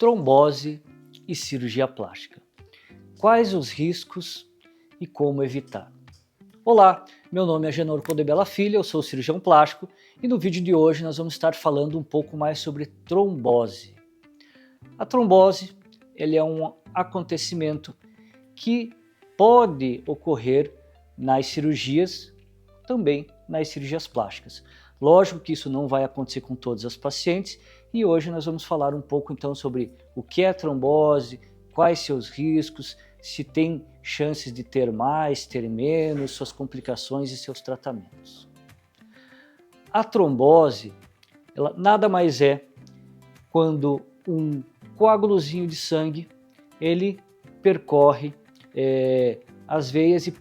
trombose e cirurgia plástica. Quais os riscos e como evitar? Olá, meu nome é Agenor Codebella Filho, eu sou cirurgião plástico e no vídeo de hoje nós vamos estar falando um pouco mais sobre trombose. A trombose ele é um acontecimento que pode ocorrer nas cirurgias, também nas cirurgias plásticas. Lógico que isso não vai acontecer com todas as pacientes e hoje nós vamos falar um pouco então sobre o que é trombose, quais seus riscos, se tem chances de ter mais, ter menos, suas complicações e seus tratamentos. A trombose, ela nada mais é quando um coágulozinho de sangue ele percorre as veias e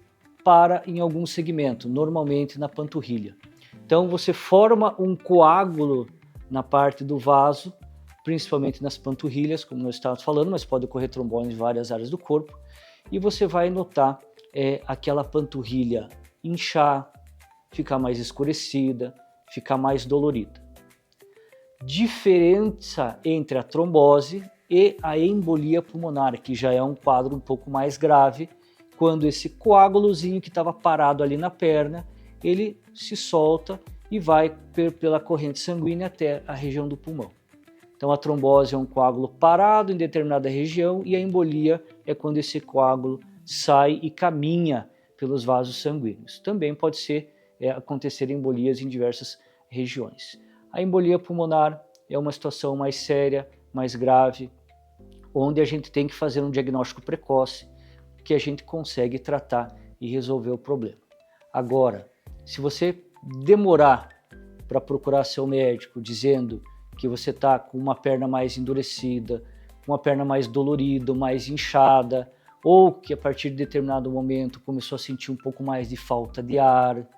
para em algum segmento, normalmente na panturrilha. Então você forma um coágulo na parte do vaso, principalmente nas panturrilhas, como nós estávamos falando, mas pode ocorrer trombose em várias áreas do corpo, e você vai notar aquela panturrilha inchar, ficar mais escurecida, ficar mais dolorida. Diferença entre a trombose e a embolia pulmonar, que já é um quadro um pouco mais grave, quando esse coágulozinho que estava parado ali na perna, ele se solta e vai pela corrente sanguínea até a região do pulmão. Então a trombose é um coágulo parado em determinada região e a embolia é quando esse coágulo sai e caminha pelos vasos sanguíneos. Também pode acontecer embolias em diversas regiões. A embolia pulmonar é uma situação mais séria, mais grave, onde a gente tem que fazer um diagnóstico precoce, que a gente consegue tratar e resolver o problema. Agora, se você demorar para procurar seu médico dizendo que você está com uma perna mais endurecida, uma perna mais dolorida, mais inchada, ou que a partir de determinado momento começou a sentir um pouco mais de falta de ar,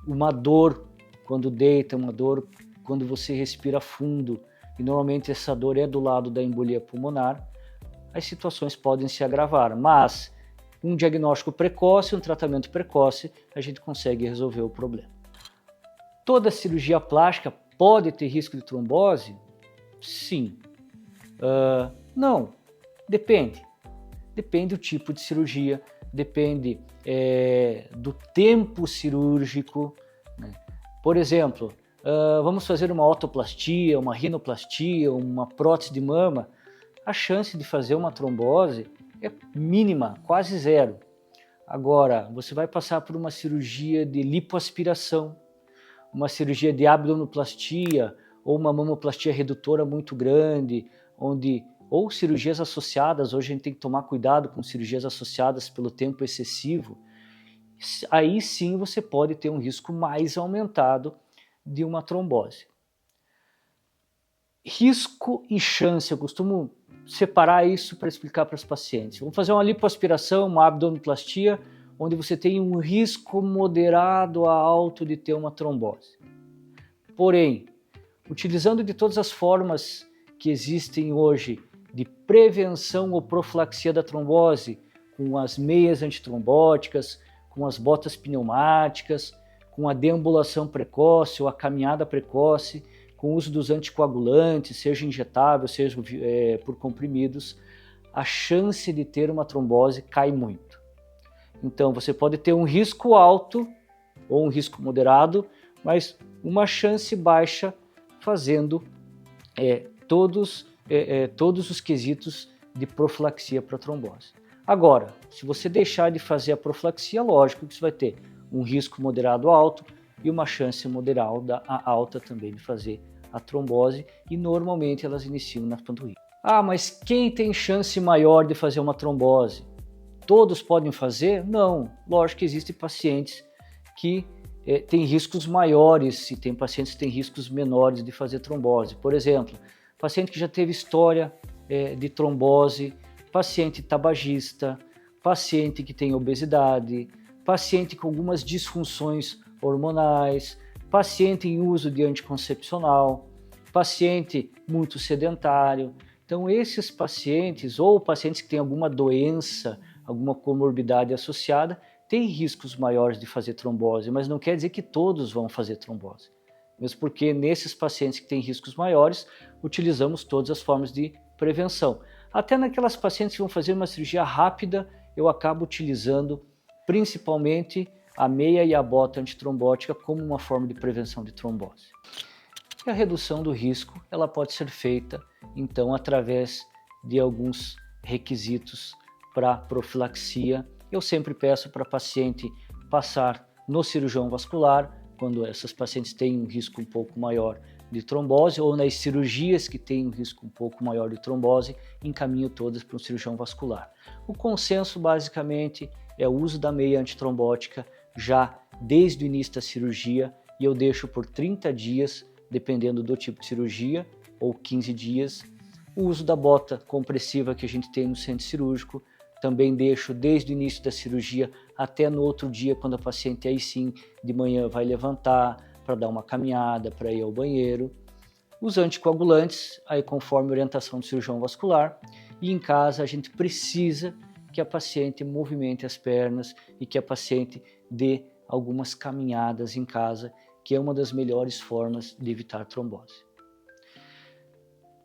uma dor quando deita, uma dor quando você respira fundo, e normalmente essa dor é do lado da embolia pulmonar, as situações podem se agravar, mas um diagnóstico precoce, um tratamento precoce, a gente consegue resolver o problema. Toda cirurgia plástica pode ter risco de trombose? Sim. Não. Depende. Depende do tipo de cirurgia, depende do tempo cirúrgico, né? Por exemplo, vamos fazer uma otoplastia, uma rinoplastia, uma prótese de mama, a chance de fazer uma trombose é mínima, quase zero. Agora, você vai passar por uma cirurgia de lipoaspiração, uma cirurgia de abdominoplastia ou uma mamoplastia redutora muito grande, ou cirurgias associadas, hoje a gente tem que tomar cuidado com cirurgias associadas pelo tempo excessivo, aí sim você pode ter um risco mais aumentado de uma trombose. Risco e chance, eu costumo separar isso para explicar para os pacientes. Vamos fazer uma lipoaspiração, uma abdominoplastia, onde você tem um risco moderado a alto de ter uma trombose. Porém, utilizando de todas as formas que existem hoje de prevenção ou profilaxia da trombose, com as meias antitrombóticas, com as botas pneumáticas, com a deambulação precoce ou a caminhada precoce, com o uso dos anticoagulantes, seja injetável, seja por comprimidos, a chance de ter uma trombose cai muito. Então você pode ter um risco alto ou um risco moderado, mas uma chance baixa fazendo todos os quesitos de profilaxia para trombose. Agora, se você deixar de fazer a profilaxia, lógico que você vai ter um risco moderado alto e uma chance moderada a alta também de fazer a trombose, e normalmente elas iniciam na panturrilha. Ah, mas quem tem chance maior de fazer uma trombose? Todos podem fazer? Não. Lógico que existem pacientes que têm riscos maiores e tem pacientes que têm riscos menores de fazer trombose. Por exemplo, paciente que já teve história de trombose, paciente tabagista, paciente que tem obesidade, paciente com algumas disfunções hormonais, paciente em uso de anticoncepcional, paciente muito sedentário. Então esses pacientes ou pacientes que têm alguma doença, alguma comorbidade associada, têm riscos maiores de fazer trombose, mas não quer dizer que todos vão fazer trombose. Mesmo porque nesses pacientes que têm riscos maiores, utilizamos todas as formas de prevenção. Até naquelas pacientes que vão fazer uma cirurgia rápida, eu acabo utilizando principalmente a meia e a bota antitrombótica como uma forma de prevenção de trombose. E a redução do risco, ela pode ser feita, então, através de alguns requisitos para profilaxia. Eu sempre peço para a paciente passar no cirurgião vascular, quando essas pacientes têm um risco um pouco maior de trombose, ou nas cirurgias que têm um risco um pouco maior de trombose, encaminho todas para um cirurgião vascular. O consenso, basicamente, é o uso da meia antitrombótica já desde o início da cirurgia, e eu deixo por 30 dias, dependendo do tipo de cirurgia, ou 15 dias. O uso da bota compressiva que a gente tem no centro cirúrgico, também deixo desde o início da cirurgia até no outro dia, quando a paciente aí sim de manhã vai levantar para dar uma caminhada, para ir ao banheiro. Os anticoagulantes, aí conforme a orientação do cirurgião vascular, e em casa a gente precisa que a paciente movimente as pernas e que a paciente dê algumas caminhadas em casa, que é uma das melhores formas de evitar trombose.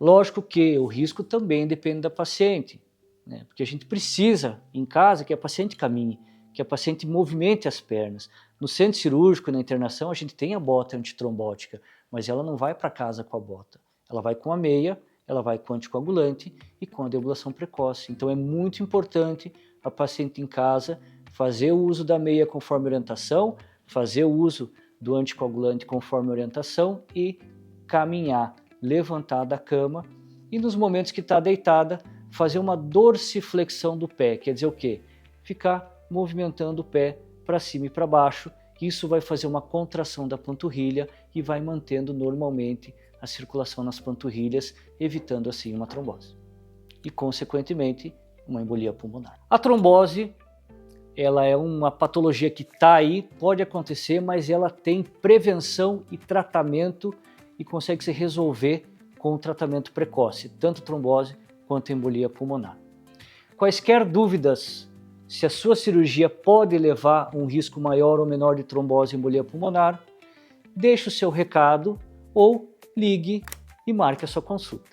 Lógico que o risco também depende da paciente, né? Porque a gente precisa em casa que a paciente caminhe, que a paciente movimente as pernas. No centro cirúrgico, na internação, a gente tem a bota antitrombótica, mas ela não vai para casa com a bota. Ela vai com a meia, ela vai com o anticoagulante e com a deambulação precoce. Então é muito importante a paciente em casa fazer o uso da meia conforme orientação, fazer o uso do anticoagulante conforme orientação e caminhar, levantar da cama e nos momentos que está deitada, fazer uma dorsiflexão do pé. Quer dizer o quê? Ficar movimentando o pé para cima e para baixo. Isso vai fazer uma contração da panturrilha e vai mantendo normalmente a circulação nas panturrilhas, evitando assim uma trombose e, consequentemente, uma embolia pulmonar. A trombose, ela é uma patologia que está aí, pode acontecer, mas ela tem prevenção e tratamento e consegue se resolver com o tratamento precoce, tanto trombose quanto embolia pulmonar. Quaisquer dúvidas se a sua cirurgia pode levar a um risco maior ou menor de trombose e embolia pulmonar, deixe o seu recado ou ligue e marque a sua consulta.